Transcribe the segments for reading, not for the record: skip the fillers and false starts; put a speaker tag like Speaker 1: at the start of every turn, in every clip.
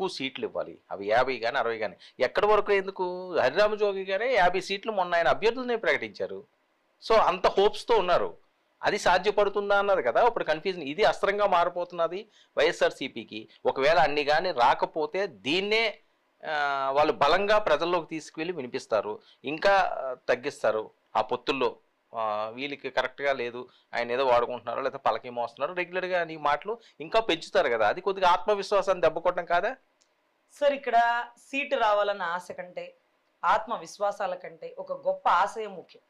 Speaker 1: ఎక్కువ సీట్లు ఇవ్వాలి, అవి 50 కానీ 60 కానీ. ఎక్కడి వరకు ఎందుకు? హరిరామ జోగి గారే 50 సీట్లు మొన్న ఆయన అభ్యర్థులనే ప్రకటించారు. సో అంత హోప్స్తో ఉన్నారు. అది సాధ్యపడుతుందా అన్నది కదా ఇప్పుడు కన్ఫ్యూజన్. ఇది అస్త్రంగా మారిపోతున్నది వైఎస్ఆర్సీపీకి. ఒకవేళ అన్ని కానీ రాకపోతే దీన్నే వాళ్ళు బలంగా ప్రజల్లోకి తీసుకువెళ్ళి వినిపిస్తారు, ఇంకా తగ్గిస్తారు. ఆ పొత్తుల్లో వీళ్ళకి కరెక్ట్గా లేదు, ఆయన ఏదో వాడుకుంటున్నారు లేదా పలకి మోస్తున్నారు రెగ్యులర్గా నీ మాటలు ఇంకా పెంచుతారు కదా. అది కొద్దిగా ఆత్మవిశ్వాసాన్ని దెబ్బకొట్టడం కాదా
Speaker 2: సార్? ఇక్కడ సీటు రావాలన్న ఆశ కంటే ఆత్మవిశ్వాసాల కంటే ఒక గొప్ప ఆశయం ముఖ్యం.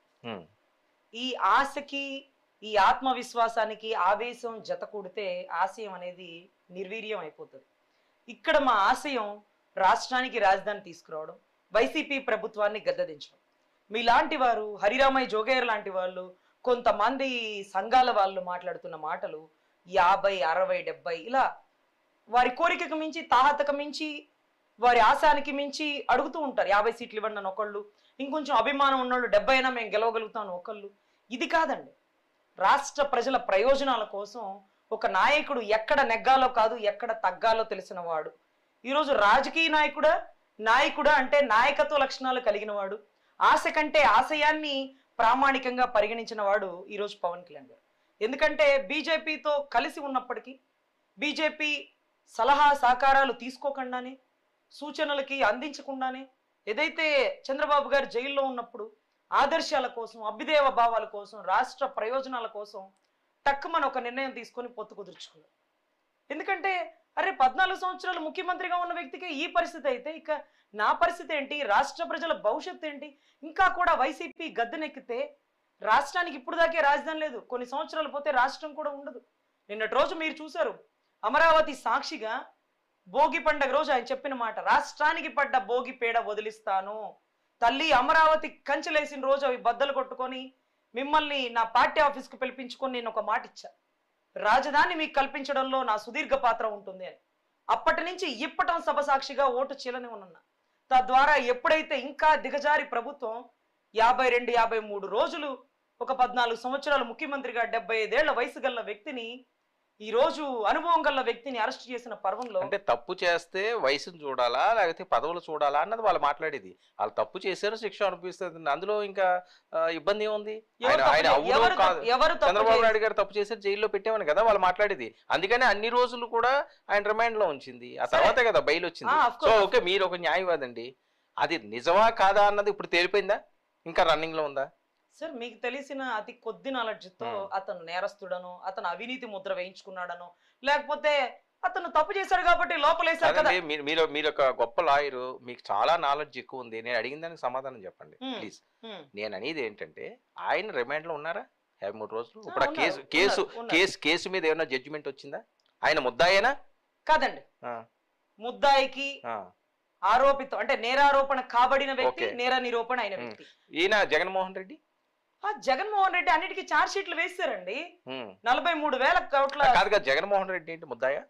Speaker 2: ఈ ఆశకి ఈ ఆత్మవిశ్వాసానికి ఆవేశం జత కూడితే ఆశయం అనేది నిర్వీర్యం అయిపోతుంది. ఇక్కడ మా ఆశయం రాష్ట్రానికి రాజధాని తీసుకురావడం, వైసీపీ ప్రభుత్వాన్ని గద్దెదించడం. మీలాంటి వారు, హరిరామయ్య జోగయ్య లాంటి వాళ్ళు, కొంతమంది సంఘాల వాళ్ళు మాట్లాడుతున్న మాటలు 50, 60, 70 ఇలా వారి కోరికకు మించి, తాహతకు మించి, వారి ఆశానికి మించి అడుగుతూ ఉంటారు. 50 సీట్లు ఇవ్వండి అని ఒకళ్ళు, ఇంకొంచెం అభిమానం ఉన్నోళ్ళు 70 అయినా మేము గెలవగలుగుతాను ఒకళ్ళు. ఇది కాదండి. రాష్ట్ర ప్రజల ప్రయోజనాల కోసం ఒక నాయకుడు ఎక్కడ నెగ్గాలో కాదు ఎక్కడ తగ్గాలో తెలిసిన వాడు. ఈరోజు రాజకీయ నాయకుడా అంటే నాయకత్వ లక్షణాలు కలిగిన వాడు, ఆశ కంటే ఆశయాన్ని ప్రామాణికంగా పరిగణించిన వాడు ఈరోజు పవన్ కళ్యాణ్ గారు. ఎందుకంటే బీజేపీతో కలిసి ఉన్నప్పటికీ బీజేపీ సలహా సహకారాలు తీసుకోకుండానే, సూచనలకి అందించకుండానే, ఏదైతే చంద్రబాబు గారు జైల్లో ఉన్నప్పుడు ఆదర్శాల కోసం, అభ్యుదయ భావాల కోసం, రాష్ట్ర ప్రయోజనాల కోసం టక్కుమని ఒక నిర్ణయం తీసుకొని పొత్తు కుదుర్చుకున్నారు. ఎందుకంటే అరే 14 సంవత్సరాలు ముఖ్యమంత్రిగా ఉన్న వ్యక్తికి ఈ పరిస్థితి అయితే ఇక నా పరిస్థితి ఏంటి, రాష్ట్ర ప్రజల భవిష్యత్తు ఏంటి? ఇంకా కూడా వైసీపీ గద్దెనెక్కితే రాష్ట్రానికి ఇప్పుడు దాకే రాజధాని లేదు, కొన్ని సంవత్సరాలు పోతే రాష్ట్రం కూడా ఉండదు. నిన్నటి రోజు మీరు చూశారు, అమరావతి సాక్షిగా భోగి పండగ రోజు ఆయన చెప్పిన మాట, రాష్ట్రానికి పడ్డ భోగి పేడ వదిలిస్తాను, తల్లి అమరావతి కంచెలేసిన రోజు అవి బద్దలు కొట్టుకొని మిమ్మల్ని నా పార్టీ ఆఫీస్కి పిలిపించుకొని నేను ఒక మాట ఇచ్చా, రాజధాని మీకు కల్పించడంలో నా సుదీర్ఘ పాత్ర ఉంటుంది అని. అప్పటి నుంచి ఇప్పటం సభ సాక్షిగా ఓటు చీలని ఉన్నా. తద్వారా ఎప్పుడైతే ఇంకా దిగజారి ప్రభుత్వం 52, 53 రోజులు ఒక 14 సంవత్సరాలు ముఖ్యమంత్రిగా 75 ఏళ్ల వయసు గల వ్యక్తిని, ఈ రోజు అనుభవం గల వ్యక్తిని అరెస్ట్ చేసిన పర్వంలో,
Speaker 1: అంటే తప్పు చేస్తే వయసును చూడాలా లేకపోతే పదవులు చూడాలా అన్నది వాళ్ళు మాట్లాడేది. వాళ్ళు తప్పు చేశారు, శిక్ష అనిపిస్తుంది, అందులో ఇంకా ఇబ్బంది ఏముంది? చంద్రబాబు నాయుడు గారు తప్పు చేశారు, జైల్లో పెట్టామని కదా వాళ్ళు మాట్లాడేది. అందుకని అన్ని రోజులు కూడా ఆయన రిమాండ్ లో ఉంచింది, ఆ తర్వాతే కదా బెయిల్ వచ్చింది. సో ఓకే, మీరు ఒక న్యాయవాదండి, అది నిజమా కాదా అన్నది ఇప్పుడు తేలిపోయిందా, ఇంకా రన్నింగ్ లో ఉందా?
Speaker 2: సార్ మీకు తెలిసిన అతి కొద్ది నాలెడ్జ్తో అతను నేరస్తుడను, అతను అవినీతి ముద్ర వేయించుకున్నాడను, లేకపోతే అతను తప్పు చేశాడు కాబట్టి లోపలేశారు కదా.
Speaker 1: మీరు ఒక గొప్ప లాయరు, మీకు చాలా నాలెడ్జ్ ఎక్కువ ఉంది, నేను అడిగిన దానికి సమాధానం చెప్పండి ప్లీజ్. నేను అనేది ఏంటంటే ఆయన రిమాండ్ లో ఉన్నారా 53 రోజులు? ఇప్పుడు కేసు మీద ఏమైనా జడ్జిమెంట్ వచ్చిందా? ఆయన ముద్దాయేనా?
Speaker 2: కాదండి, ముద్దాయికి ఆరోపితం అంటే నేరారోపణ కాబడిన వ్యక్తి, నేర నిరూపణ అయిన వ్యక్తి
Speaker 1: ఈయన జగన్మోహన్ రెడ్డి.
Speaker 2: జగన్మోహన్ రెడ్డి అన్నిటికీ ఛార్జ్ షీట్లు వేస్తారండి. 43,000 కోట్ల
Speaker 1: కాదుగా జగన్మోహన్ రెడ్డి ఏంటి ముద్దాయా?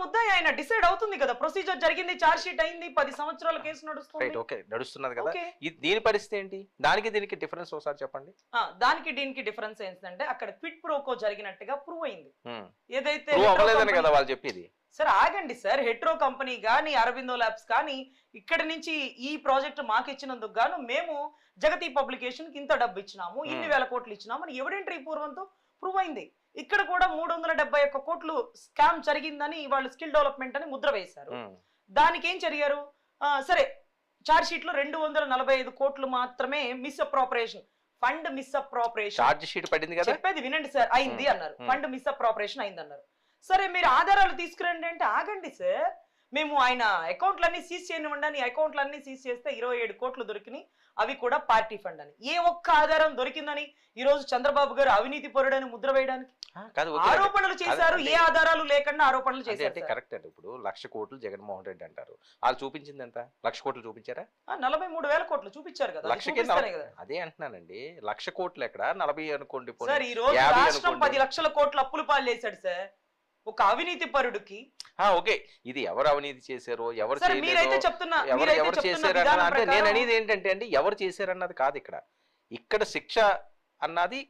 Speaker 2: ముద్దాయి ఆయన డిసైడ్ అవుతుంది కదా, ప్రొసీజర్ జరిగింది, ఛార్జ్ షీట్ అయింది, 10 సంవత్సరాల కేసు
Speaker 1: నడుస్తున్నది కదా. దీని పరిస్థితి ఏంటి? దానికి దీనికి డిఫరెన్స్ ఒకసారి చెప్పండి.
Speaker 2: దానికి దీనికి డిఫరెన్స్ ఏంటంటే అక్కడ క్విట్ ప్రోకో జరిగినట్టుగా ప్రూవ్ అయింది. ఏదైతే
Speaker 1: కదా వాళ్ళు చెప్పేది.
Speaker 2: సార్ ఆగండి సార్, హెట్రో కంపెనీ కానీ అరవిందో ల్యాబ్స్ కానీ ఇక్కడి నుంచి ఈ ప్రాజెక్ట్ మాకు ఇచ్చినందుకు గాను మేము జగతి పబ్లికేషన్ కి ఇంత డబ్బు ఇచ్చినాము, ఇన్ని వేల కోట్లు ఇచ్చినాము అని ఎవిడెంటరీ పూర్వంతో ప్రూవ్ అయింది. ఇక్కడ కూడా 371 కోట్లు స్కామ్ జరిగిందని వాళ్ళు స్కిల్ డెవలప్మెంట్ అని ముద్ర వేశారు. దానికి ఏం జరిగారు? సరే ఛార్జ్ షీట్ లో 245 కోట్లు మాత్రమే misappropriation, fund misappropriation
Speaker 1: charge sheet పడింది కదా,
Speaker 2: చెప్పేది వినండి సార్, అయింది అన్నారు. ఫండ్ మిస్అప్రాపరేషన్ అయింది అన్నారు. సరే మీరు ఆధారాలు తీసుకురండి అంటే ఆగండి సార్, మేము ఆయన అకౌంట్లన్నీ సీజ్ చేయనివ్వండి అని అకౌంట్లన్నీ సీజ్ చేస్తే 27 కోట్లు దొరికినాయి, అవి కూడా పార్టీ ఫండ్ అని. ఏ ఒక్క ఆధారం దొరికిందని ఈ రోజు చంద్రబాబు గారు అవినీతి పరుడని ముద్ర వేయడానికి ఆరోపణలు చేశారు. ఏ ఆధారాలు లేకుండా ఆరోపణలు చేశారు.
Speaker 1: కరెక్ట్ అండి. ఇప్పుడు 1,00,000 కోట్లు జగన్మోహన్ రెడ్డి అంటారు, వాళ్ళు చూపించింది ఎంత? 1,00,000 కోట్లు చూపించారా?
Speaker 2: 43,000 కోట్లు చూపించారు కదా.
Speaker 1: అదే అంటున్నానండి, 1,00,000 కోట్లు ఎక్కడ, 40 అనుకోండి
Speaker 2: సార్. ఈ రోజు రాష్ట్రం 10 లక్షల కోట్లు అప్పులు పాలు చేశాడు సార్ ఒక అవినీతి పరుడికి.
Speaker 1: ఓకే, ఇది ఎవరు అవినీతి చేశారో, ఎవరు
Speaker 2: ఎవరు
Speaker 1: చేశారు అంటే నేను అనేది ఏంటంటే అండి, ఎవరు చేశారన్నది కాదు ఇక్కడ. ఇక్కడ శిక్ష అన్నది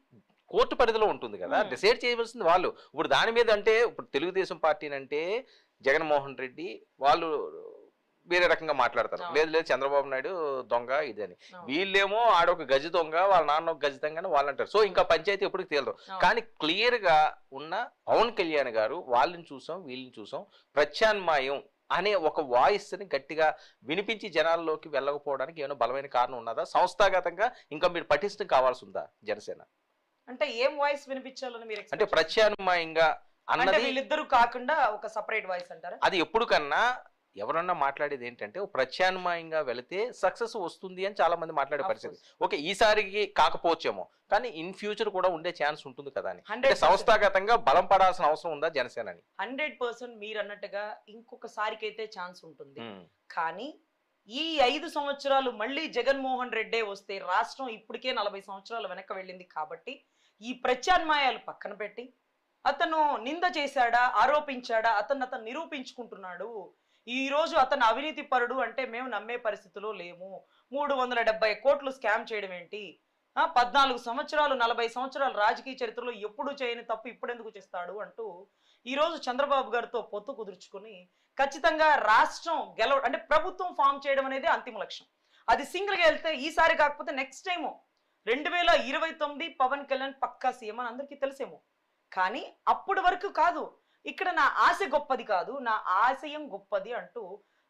Speaker 1: కోర్టు పరిధిలో ఉంటుంది కదా, డిసైడ్ చేయవలసింది వాళ్ళు. ఇప్పుడు దాని మీద అంటే ఇప్పుడు తెలుగుదేశం పార్టీని అంటే జగన్మోహన్ రెడ్డి వాళ్ళు వేరే రకంగా మాట్లాడతారు.
Speaker 2: అవును.
Speaker 1: లేదు లేదు చంద్రబాబు నాయుడు దొంగ ఇదని.
Speaker 2: అవును.
Speaker 1: వీళ్ళేమో ఆడొక గజ దొంగ, వాళ్ళ నాన్న ఒక గజ దొంగ అని వాళ్ళు అంటారు. సో ఇంకా పంచాయతీ ఎప్పటికి తేలదు.
Speaker 2: అవును.
Speaker 1: కానీ క్లియర్ గా ఉన్న పవన్ కళ్యాణ్ గారు వాళ్ళని చూసాం వీళ్ళని చూసాం, ప్రత్యామ్నాయం అనే ఒక వాయిస్ ని గట్టిగా వినిపించి జనాల్లోకి వెళ్ళకపోవడానికి ఏమైనా బలమైన కారణం ఉన్నదా? సంస్థాగతంగా ఇంకా మీరు పటిష్టం కావాల్సి ఉందా జనసేన?
Speaker 2: అంటే ఏం వాయిస్ వినిపించాలని మీరు
Speaker 1: అంటే
Speaker 2: expect
Speaker 1: ప్రత్యామ్నాయంగా
Speaker 2: అంటే
Speaker 1: అన్నది
Speaker 2: వీళ్ళిద్దరూ కాకుండా ఒక సపరేట్ వాయిస్ అంటారా?
Speaker 1: అది ఎప్పుడు కన్నా ఎవరన్నా మాట్లాడేది ఏంటంటే ఓ ప్రత్యామ్నాయంగా వెళితే సక్సెస్ వస్తుంది అని చాలా మంది మాట్లాడే
Speaker 2: Of
Speaker 1: పరిస్థితి.
Speaker 2: course.
Speaker 1: ఓకే ఈసారికి కాకపోవచ్చేమో కానీ ఇన్ ఫ్యూచర్ కూడా ఉండే ఛాన్స్ ఉంటుంది కదా అని. అంటే
Speaker 2: 100%
Speaker 1: సంస్థాగతంగా బలం పడాల్సిన అవసరం ఉందా జనసేనని?
Speaker 2: 100% మీరు అన్నట్టుగా ఇంకొకసారికి అయితే ఛాన్స్ ఉంటుంది.
Speaker 1: ఉమ్,
Speaker 2: కానీ ఈ 5 సంవత్సరాలు మళ్ళీ జగన్మోహన్ రెడ్డే వస్తే రాష్ట్రం ఇప్పటికే 40 సంవత్సరాలు వెనక్కి వెళ్ళింది కాబట్టి ఈ ప్రత్యామ్నాయాలు పక్కన పెట్టి అతను నింద చేశాడా, ఆరోపించాడా, అతను నిరూపించుకుంటున్నాడు. ఈ రోజు అతను అవినీతి పరుడు అంటే మేము నమ్మే పరిస్థితిలో లేము. 370 కోట్లు స్కామ్ చేయడం ఏంటి? 14 సంవత్సరాలు 40 సంవత్సరాలు రాజకీయ చరిత్రలో ఎప్పుడు చేయని తప్పు ఇప్పుడు ఎందుకు చేస్తాడు అంటూ ఈ రోజు చంద్రబాబు గారితో పొత్తు కుదుర్చుకుని ఖచ్చితంగా రాష్ట్రం అంటే ప్రభుత్వం ఫామ్ చేయడం అనేది అంతిమ లక్ష్యం. అది సింగిల్ గా వెళ్తే ఈసారి కాకపోతే నెక్స్ట్ టైము 2029 పవన్ కళ్యాణ్ పక్కా సీఎం అని అందరికీ తెలిసేమో. కానీ అప్పటి వరకు కాదు, ఇక్కడ నా ఆశ గొప్పది కాదు, నా ఆశయం గొప్పది అంటూ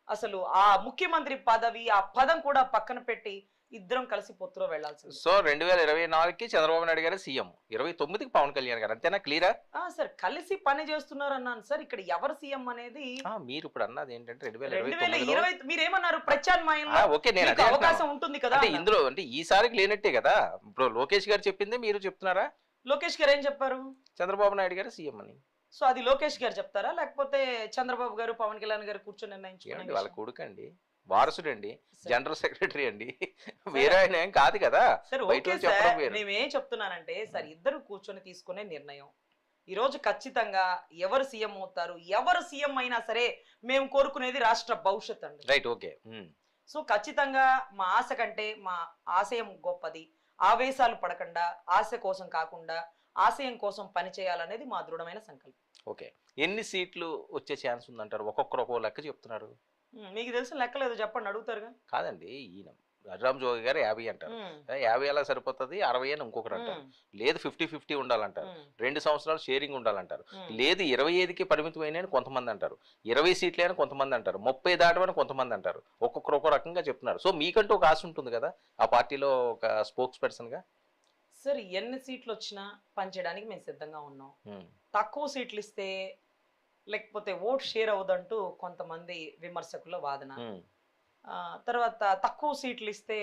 Speaker 2: అసలు ఆ ముఖ్యమంత్రి పదవి ఆ పదం కూడా పక్కన పెట్టి ఇద్దరం కలిసి పొత్తులో వెళ్లాల్సింది.
Speaker 1: సో 2024కి చంద్రబాబు నాయుడు గారు సీఎం, 29కి పవన్ కళ్యాణ్ గారు, అంతేనా? క్లియరా?
Speaker 2: సార్ కలిసి పని చేస్తున్నారు అన్నాను సార్. ఇక్కడ ఎవరు సీఎం అనేది
Speaker 1: మీరు ఇప్పుడు అన్నది ఏంటంటే
Speaker 2: 2020 మీరేమన్నారు ప్రత్యామ్నాయంలో
Speaker 1: ఓకే నేను
Speaker 2: మీకు
Speaker 1: అదే
Speaker 2: అవకాశం
Speaker 1: అంటున్నాను.
Speaker 2: ఉంటుంది కదా
Speaker 1: అంటే
Speaker 2: అన్నారు.
Speaker 1: ఇందులో అంటే ఈసారికి లేనట్టే కదా. ఇప్పుడు లోకేష్ గారు చెప్పింది మీరు చెప్తున్నారా?
Speaker 2: లోకేష్ గారు ఏం చెప్పారు?
Speaker 1: చంద్రబాబు నాయుడు గారు సీఎం అని.
Speaker 2: సో అది లోకేష్ గారు చెప్తారా లేకపోతే చంద్రబాబు గారు పవన్ కళ్యాణ్ గారు కూర్చొని
Speaker 1: ఏమండి వాళ్ళ
Speaker 2: నిర్ణయించుకోండి?
Speaker 1: కొడుకండి, వారసుడండి,
Speaker 2: సరే.
Speaker 1: జనరల్ సెక్రటరీ అండి, వేరే ఆయన ఏం కాదు కదా.
Speaker 2: సరే
Speaker 1: బయట
Speaker 2: ఓకే
Speaker 1: నుంచి చెప్పడం
Speaker 2: సార్,
Speaker 1: వేరు.
Speaker 2: నేనేం చెప్తున్నానంటే సార్ ఇద్దరు కూర్చొని తీసుకునే నిర్ణయం ఈ రోజు ఖచ్చితంగా ఎవరు సీఎం అవుతారు, ఎవరు సీఎం అయినా సరే మేము కోరుకునేది రాష్ట్ర భవిష్యత్ అండి.
Speaker 1: Right okay.
Speaker 2: సో ఖచ్చితంగా మా ఆశ కంటే మా ఆశయం గొప్పది. ఆవేశాలు పడకుండా ఆశ కోసం కాకుండా ఆశయం కోసం పని చేయాలనేది మా దృఢమైన సంకల్పం.
Speaker 1: ఓకే ఎన్ని సీట్లు వచ్చే ఛాన్స్ ఉందంటారు? ఒక్కొక్కరు ఒక్కో లెక్క చెప్తున్నారు.
Speaker 2: మీకు తెలిసిన లెక్కలేదు చెప్పండి, అడుగుతారుగా.
Speaker 1: కాదండి ఈయన హరిరామ్ జోగి గారు 50 అంటారు. 50 ఎలా సరిపోతుంది, 60 అని ఇంకొకరు అంటారు. లేదు 50-50 ఉండాలంటారు. 2 సంవత్సరాలు షేరింగ్ ఉండాలంటారు. లేదు 25కి పరిమితమైన కొంతమంది అంటారు. 20 సీట్లే అని కొంతమంది అంటారు. 30 దాటమని కొంతమంది అంటారు. ఒక్కొక్కరు ఒక్కో రకంగా చెప్తున్నారు. సో మీకంటూ ఒక ఆశ ఉంటుంది కదా ఆ పార్టీలో ఒక స్పోక్స్ పర్సన్ గా.
Speaker 2: సరే ఎన్ని సీట్లు వచ్చినా పనిచేయడానికి మేము సిద్ధంగా ఉన్నాం. తక్కువ సీట్లు ఇస్తే లేకపోతే ఓట్ షేర్ అవ్వదంటూ కొంతమంది విమర్శకుల వాదన. తర్వాత తక్కువ సీట్లు ఇస్తే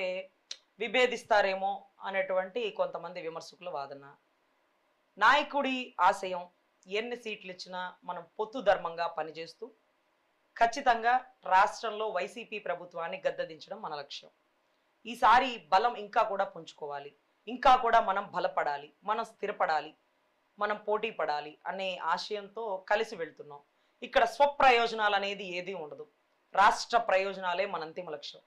Speaker 2: విభేదిస్తారేమో అనేటువంటి కొంతమంది విమర్శకుల వాదన. నాయకుడి ఆశయం ఎన్ని సీట్లు ఇచ్చినా మనం పొత్తు ధర్మంగా పనిచేస్తూ ఖచ్చితంగా రాష్ట్రంలో వైసీపీ ప్రభుత్వాన్ని గద్దెదించడం మన లక్ష్యం. ఈసారి బలం ఇంకా కూడా పుంజుకోవాలి, ఇంకా కూడా మనం బలపడాలి, మనం స్థిరపడాలి, మనం పోటీ పడాలి అనే ఆశయంతో కలిసి వెళ్తున్నాం. ఇక్కడ స్వప్రయోజనాలు అనేది ఏది ఉండదు. రాష్ట్ర ప్రయోజనాలే మన అంతిమ లక్ష్యం.